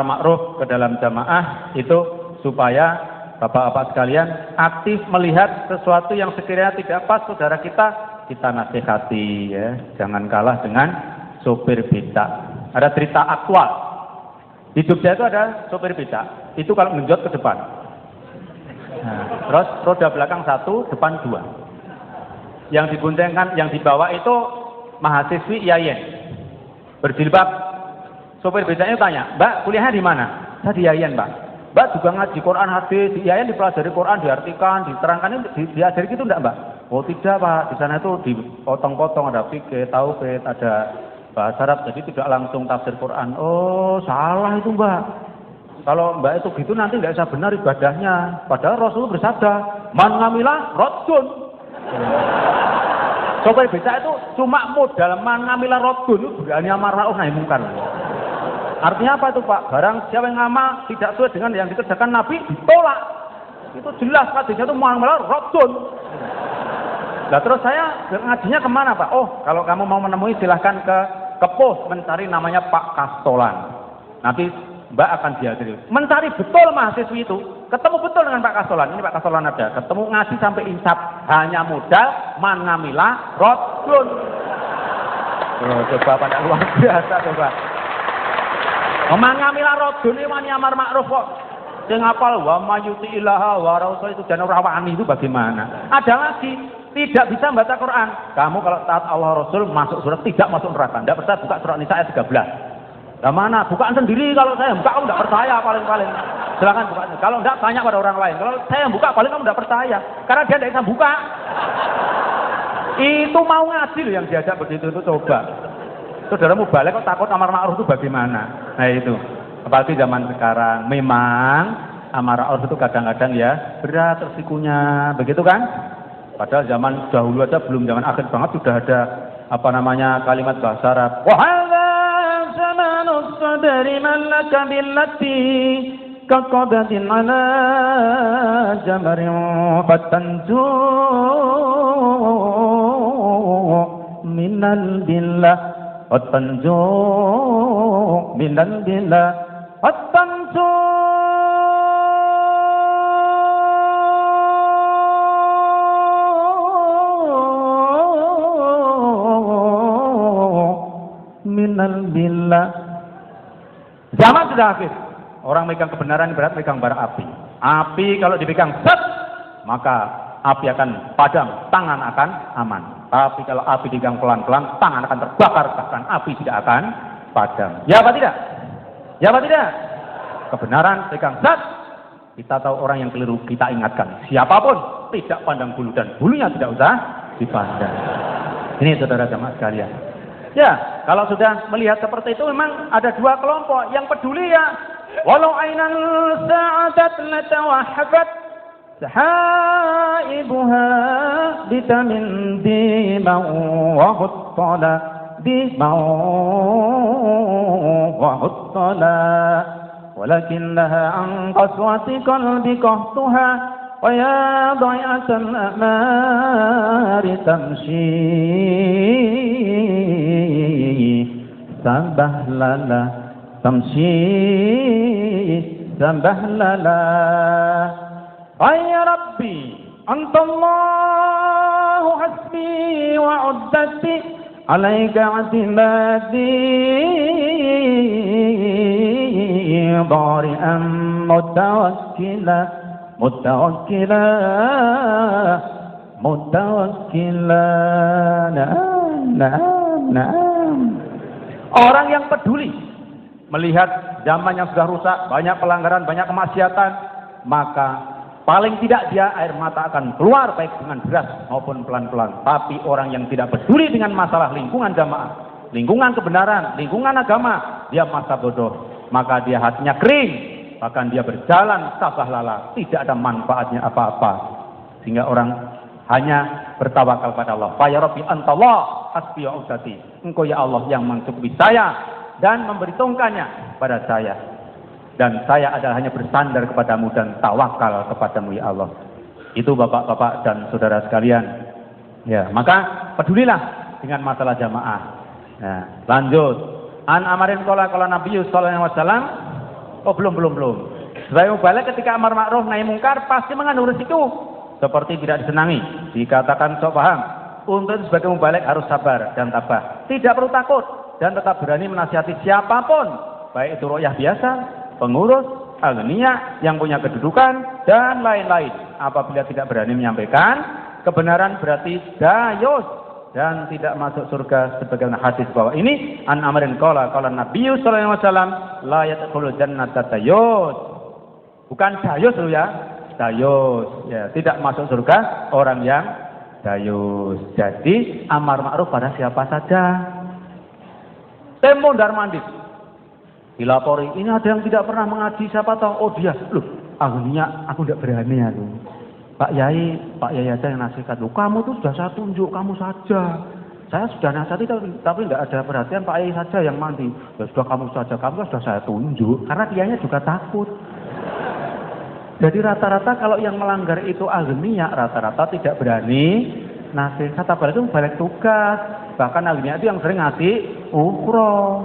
ma'ruf ke dalam jamaah itu supaya bapak-bapak sekalian aktif melihat sesuatu yang sekiranya tidak pas saudara kita nasihati ya, jangan kalah dengan sopir becak. Ada cerita aktual di Jogja itu ada sopir becak, itu kalau menjot ke depan, nah, terus roda belakang 1, depan 2, yang diboncengkan, yang dibawa itu mahasiswi IAIN berjilbab. Sopir becaknya tanya, Mbak kuliahnya di mana? Saya di IAIN Mbak. Mbak juga ngaji Quran hadis, di IAIN dipelajari Quran, diartikan, diterangkan, diajari gitu enggak Mbak? Oh tidak Pak, di sana itu dipotong-potong, ada fikih, tauhid, ada bahasa Arab, jadi tidak langsung tafsir Quran. Oh salah itu Mbak. Kalau Mbak itu gitu nanti nggak bisa benar ibadahnya. Padahal Rasul bersabda, man ngamilah rodun. Sopir becak itu cuma modal man ngamilah rodun itu berani amar ma'ruf nahi mungkar. Artinya apa itu Pak? Barang siapa yang ngamal tidak sesuai dengan yang dikerjakan Nabi ditolak. Itu jelas hadisnya itu man ngamilah rodun. Nah terus saya ngajinya kemana Pak? Oh kalau kamu mau menemui silahkan ke pos mencari namanya Pak Kastolan. Nanti Mbak akan diajari. Mencari betul mahasiswi itu, ketemu betul dengan Pak Kastolan. Ini Pak Kastolan ada. Ketemu ngaji sampai insaf, hanya modal man ngamilah rodun. Oh, coba pada luar biasa coba. Man ngamilah rodun ini wani amar ma'ruf kok. Sing hafal wa mayuti ilaha wa rasul itu dan rawani itu bagaimana? Ada lagi tidak bisa membaca Quran. Kamu kalau taat Allah Rasul masuk surat tidak masuk neraka. Tidak percaya buka surat Nisa ayat 13. Nah mana? Bukaan sendiri kalau saya buka kamu tidak percaya paling-paling. Silakan buka. Kalau tidak tanya pada orang lain. Kalau saya buka paling kamu tidak percaya. Karena dia tidak bisa buka. Itu mau ngaji loh yang diajak begitu itu coba. Saudaramu balik kok takut amar ma'ruf itu bagaimana? Nah itu. Apalagi zaman sekarang memang amar ma'ruf itu kadang-kadang ya berat resikonya. Begitu kan? Padahal zaman dahulu aja belum zaman akhir banget sudah ada apa namanya kalimat bahasa Arab. Wa hadza zamanus sadri man laka billati kaqadatin ala jamarin fatanju minal billah fatanju minal billah fatanju billah. Zaman sudah akhir. Orang megang kebenaran berat megang bara api. Api kalau dipegang set, maka api akan padam, tangan akan aman. Tapi kalau api dipegang pelan-pelan, tangan akan terbakar, bahkan api tidak akan padam. Ya apa tidak? Ya apa tidak? Kebenaran pegang set. Kita tahu orang yang keliru, kita ingatkan. Siapapun tidak pandang bulu dan bulunya tidak usah dipandang. Ini saudara jamaah sekalian. Ya, kalau sudah melihat seperti itu memang ada dua kelompok yang peduli ya. Walau ainan sa'adat latawahhabat sahaibuha bitamin dimau wa huttala dimau wa huttala walakinnaha an qaswati qalbi qahtuha ويا ضيعة الأمار تمشي سبهللا تمشي سبهللا يا ربي أنت الله حسبي وعدتي عليك اعتمادي ضارئا متوكلا mutawakkila orang yang peduli melihat zaman yang sudah rusak, banyak pelanggaran, banyak kemaksiatan, maka paling tidak dia air mata akan keluar baik dengan deras maupun pelan-pelan. Tapi orang yang tidak peduli dengan masalah lingkungan jamaah, lingkungan kebenaran, lingkungan agama, dia masa bodoh, maka dia hatinya kering. Bahkan dia berjalan sabah lala, tidak ada manfaatnya apa-apa. Sehingga orang hanya bertawakal pada Allah. Fa ya Rabbi antallah hasbi wa udati. Engkau ya Allah yang mencukupi saya dan memberitahukannya pada saya. Dan saya adalah hanya bersandar kepadamu dan tawakal kepadamu ya Allah. Itu bapak-bapak dan saudara sekalian. Ya, maka pedulilah dengan masalah jamaah. Nah, lanjut. An amarin qala Nabi sallallahu alaihi wasallam Oh, belum. Sebagai mubalik ketika amar ma'ruf nahi mungkar pasti mengandung risiko seperti tidak disenangi, dikatakan sok paham. Untuk sebagai mubalik harus sabar dan tabah, tidak perlu takut dan tetap berani menasihati siapapun, baik itu royah biasa, pengurus, agnia yang punya kedudukan dan lain-lain. Apabila tidak berani menyampaikan kebenaran berarti dayus dan tidak masuk surga, sebagaimana hadis bahwa ini an amrin qala Nabi sallallahu alaihi wasallam la yadkhulul jannata dayus. Bukan dayus loh ya, dayus ya, tidak masuk surga orang yang dayus. Jadi amar ma'ruf pada siapa saja. Tempo ndar mandit dilapori, ini ada yang tidak pernah mengaji, siapa tahu? Oh dia, loh akhirnya aku tidak berani aku. Pak Yai aja yang nasihat. Loh kamu tuh sudah saya tunjuk, kamu saja. Saya sudah nasihati tapi tidak ada perhatian, Pak Yai saja yang mandi. Ya sudah kamu saja, kamu sudah saya tunjuk. Karena dianya juga takut. Jadi rata-rata kalau yang melanggar itu agnia, rata-rata tidak berani nasihat, apalagi itu balik tugas. Bahkan agnia itu yang sering ngasih ukro.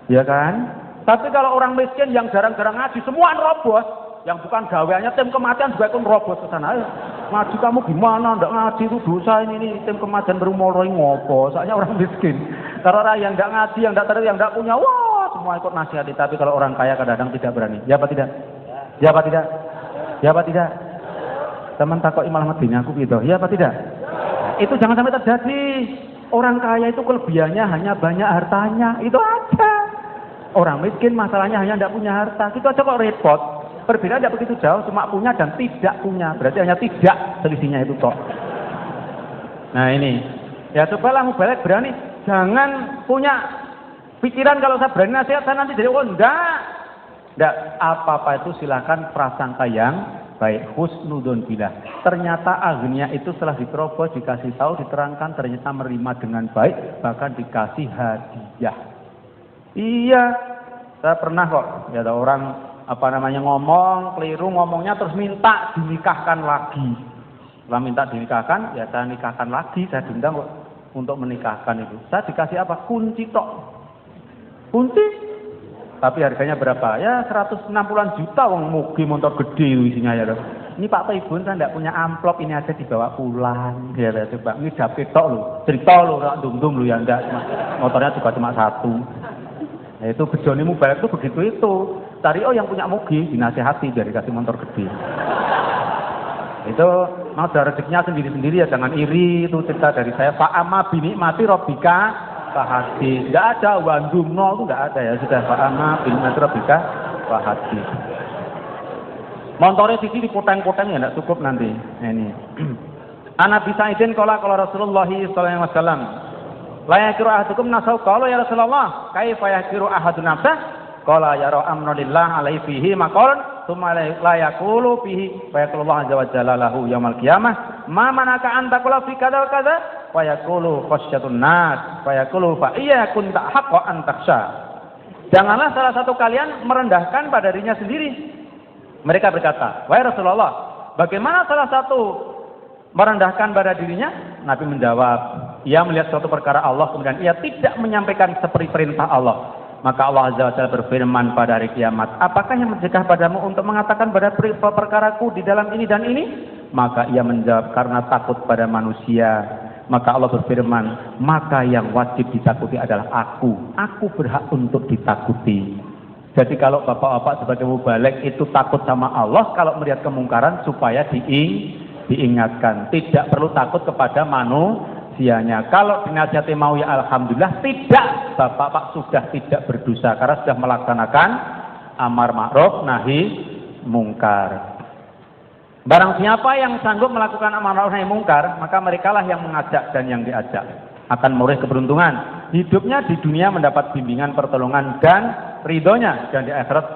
Ya kan? Tapi kalau orang miskin yang jarang-jarang ngaji, semua nerobos. Yang bukan gaweannya tim kematian juga ikut nerobos ke sana. Ngaji kamu gimana? Nggak ngaji itu dosa ini tim kematian baru mulai ngopo. Soalnya orang miskin. Kalau orang yang nggak ngaji, yang nggak tahu, yang nggak punya, wah semua ikut nasihati. Tapi kalau orang kaya kadang-kadang tidak berani. Ya apa tidak? Ya apa tidak? Ya apa tidak? Teman takut imalah medina aku gitu. Ya apa tidak? Itu jangan sampai terjadi. Orang kaya itu kelebihannya hanya banyak hartanya. Itu aja. Orang miskin masalahnya hanya tidak punya harta. Itu aja kok repot. Perbedaan tidak begitu jauh, cuma punya dan tidak punya. Berarti hanya tidak selisihnya itu kok. Nah ini. Ya cobalah mubalik berani. Jangan punya pikiran kalau saya berani nasihat saya nanti jadi enggak. Enggak, apa-apa itu silakan prasangka yang baik, husnudon billah. Ternyata agnia itu setelah diterobos, dikasih tahu, diterangkan, ternyata menerima dengan baik, bahkan dikasih hadiah. Iya, saya pernah kok, ya ada orang ngomong keliru ngomongnya terus minta dinikahkan lagi. Setelah minta dinikahkan, ya saya nikahkan lagi, saya diundang kok untuk menikahkan itu. Saya dikasih apa? Kunci tok. Kunci. Tapi harganya berapa? Ya 160-an juta wong mugi motor gede isinya ya. Ini Pak Taibun saya tidak punya amplop, ini aja dibawa pulang. Ya coba ini dapet tok lho. Cerita lho rak dum-dum lho ya enggak cuma motornya juga cuma satu. Nah, itu bejone mubalik itu begitu itu. Cari yang punya mugi dinasehati biar dikasih motor gede. Itu mau ada rezekinya sendiri-sendiri ya, jangan iri. Itu cerita dari saya. Fa'ama binikmati rabbika fahadits. Enggak ada wandumno itu enggak ada ya. Sudah fa'ama binikmati rabbika fahadits. Montore sisi dipoteng-poteng ya enggak cukup nanti. Nah, ini. Ana bi Sa'idin qala Rasulullah sallallahu alaihi wasallam. La yakiru ahadukum nasau qala ya Rasulullah, kaifa yakiru ahadun nafsah? Qala yara amrulillah alaihi fihi maqalan tsumma la yaqulu fihi fa yaqulu Allah azza wa jalla lahu yaumil qiyamah ma manaka an taqula fi kadza wa kadza fa yaqulu khasyatun nas fa yaqulu fa iya kun ta haqqa an takhsha. Janganlah salah satu kalian merendahkan pada dirinya sendiri. Mereka berkata, wahai Rasulullah, bagaimana salah satu merendahkan pada dirinya? Nabi menjawab, ia melihat suatu perkara Allah kemudian ia tidak menyampaikan seperti perintah Allah. Maka Allah Azza wa Jalla berfirman pada hari kiamat, apakah yang mencegah padamu untuk mengatakan pada perkaraku di dalam ini dan ini? Maka ia menjawab, karena takut pada manusia. Maka Allah berfirman, maka yang wajib ditakuti adalah aku. Aku berhak untuk ditakuti. Jadi kalau bapak-bapak sebagai mubalik itu takut sama Allah kalau melihat kemungkaran supaya diingatkan. Tidak perlu takut kepada manusianya. Kalau dinasihati mau ya alhamdulillah, tidak, bapak-bapak sudah tidak berdosa karena sudah melaksanakan amar ma'ruf nahi mungkar. Barang siapa yang sanggup melakukan amar ma'ruf nahi mungkar, maka merekalah yang mengajak dan yang diajak akan meroleh keberuntungan. Hidupnya di dunia mendapat bimbingan, pertolongan dan ridhonya, dan di akhirat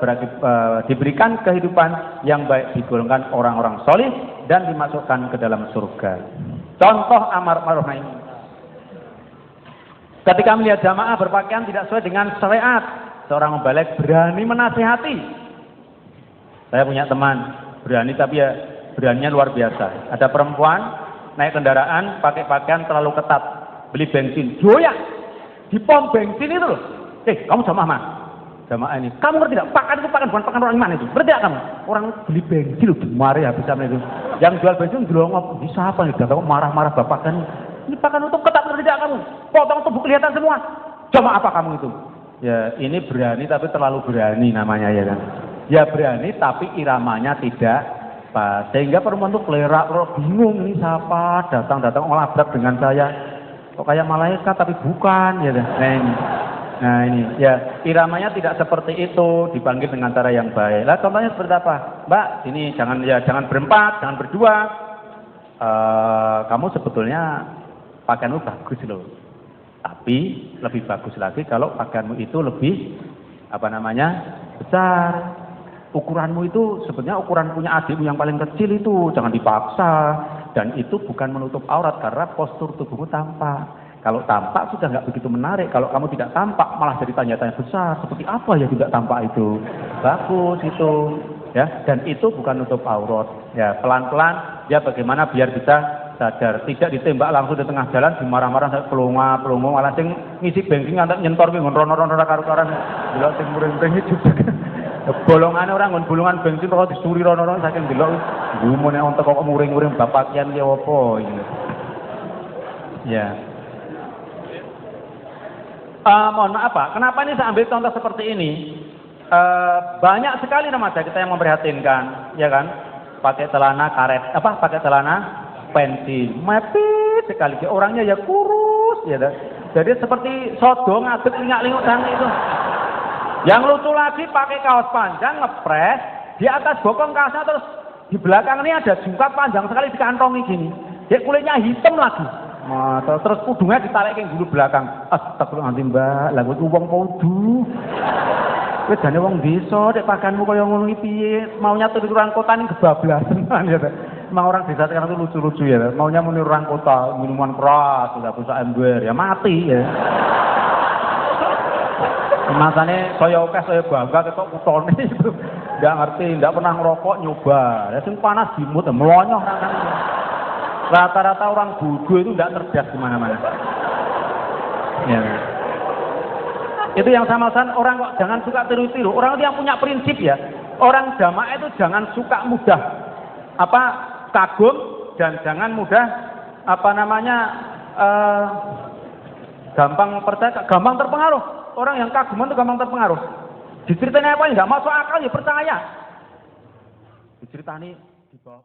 diberikan kehidupan yang baik, digolongkan orang-orang solih dan dimasukkan ke dalam surga. Contoh amar ma'ruf nahi mungkar. Ketika melihat jamaah berpakaian tidak sesuai dengan syariat, seorang mubalik berani menasihati. Saya punya teman berani, tapi ya beraninya luar biasa. Ada perempuan naik kendaraan pakai pakaian terlalu ketat, beli bensin, joyak di pom bensin itu loh. Kamu jamaah mah, jamaah ini. Kamu ngerti tidak? Pakan itu pakan, bukan pakan orang iman itu. Ngerti tidak kamu? Orang beli bensin loh, mari habis sama itu. Yang jual bensin gelongok, bisa apa nih? Kamu marah-marah bapak kan? Ini pakan untuk ketat, ngerti tidak kamu? Potong tubuh kelihatan semua. Jamaah apa kamu itu? Ya ini berani tapi terlalu berani namanya ya kan. Ya berani tapi iramanya tidak pas. Sehingga perempuan itu kelerak, bingung ini siapa datang-datang ngelabrak dengan saya. Kok kayak malaikat tapi bukan ya kan. Nah ini ya iramanya tidak seperti itu, dipanggil dengan cara yang baik. Lah contohnya seperti apa? Mbak, sini jangan berempat, jangan berdua. Kamu sebetulnya pakaianmu bagus loh. Tapi lebih bagus lagi kalau pakaianmu itu lebih besar. Ukuranmu itu sebenarnya ukuran punya adikmu yang paling kecil itu, jangan dipaksa. Dan itu bukan menutup aurat karena postur tubuhmu tampak. Kalau tampak sudah nggak begitu menarik. Kalau kamu tidak tampak malah jadi tanya-tanya besar. Seperti apa ya tidak tampak itu? Bagus itu, ya. Dan itu bukan nutup aurat. Ya pelan-pelan. Ya bagaimana biar bisa sadar. Tidak ditembak langsung di tengah jalan, dimarah-marah sampai pelongo, malah sing ngisi bensin ngantek nyentor ki ngon-rono-rono karo-karan. Delok sing muring-muring juga. Bolongane orang ngon bolongan bensin kok disuri rono-rono saking delok. Gumune ontek kok muring-muring bapak kian ya apa ini. Ya. Mohon maaf Pak, kenapa ini saya ambil contoh seperti ini? Banyak sekali remaja kita yang memprihatinkan, ya kan? Pakai celana karet, pakai celana pensil, mepit sekali. Orangnya ya kurus, ya. Jadi seperti sodo ngadeg lingak-linguk dan itu. Yang lucu lagi pakai kaos panjang ngepres di atas bokong kaosnya, terus di belakang ini ada jungkat panjang sekali dikantongi gini. Dia kulitnya hitam lagi. Terus kudungnya ditarik ke gulu belakang. Astagfirullahaladzim Mbak, lagu itu wong podu. Wis jane wong desa, dek pakanmu kaya ngono iki piye? Maunya tuh di orang kota ini kebablasan ya. Emang orang desa sekarang itu lucu-lucu ya. Maunya muni orang kota, minuman keras, enggak bisa ember, ya mati ya. Masane saya oke saya bangga ketok kutone itu. Enggak ngerti, enggak pernah ngerokok nyoba. Ya sing panas dimut melonyoh rasane. Rata-rata orang bodoh itu tidak cerdas di mana-mana. Ya. Itu yang sama orang kok jangan suka tiru-tiru. Orang itu yang punya prinsip ya. Orang jamaah itu jangan suka mudah kagum dan jangan mudah gampang percaya, gampang terpengaruh. Orang yang kaguman itu gampang terpengaruh. Diceritain apa nggak masuk akal ya percaya. Diceritani di bawah